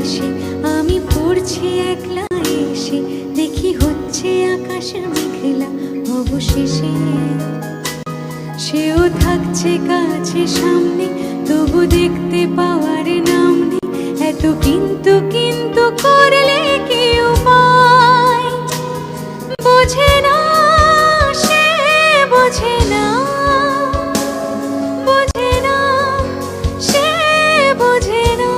এসে আমি পড়ছি একলা এসে, দেখি হচ্ছে আকাশ মেঘলা অবশেষে। সেও থাকছে কাছে সামনে, তবু দেখতে পাওয়ার নাম নেই। এত কিন্তু কিন্তু করলে কি উপায়? বোঝে না সে, বোঝে না, বোঝে না সে, বোঝে না,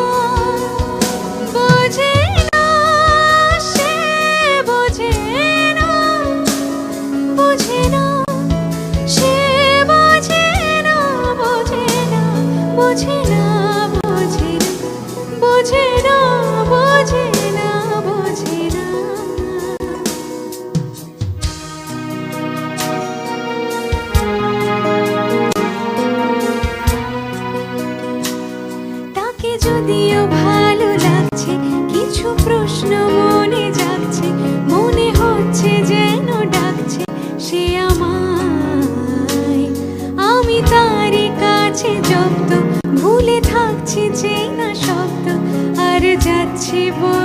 বোঝে না সে, বোঝে না, বোঝে না সে, বোঝে না, বোঝে না, বোঝে না, বোঝে না, বোঝে না, বোঝে না, বোঝে না। তাকে যদিও ভালো লাগছে, কিছু প্রশ্ন মনে যাচ্ছে, মনে হচ্ছে যেন ডাকছে সে আমায়। আমি তারই কাছে জব্দ, ভুলে থাকছি চেনা শব্দ, আর যাচ্ছি বলে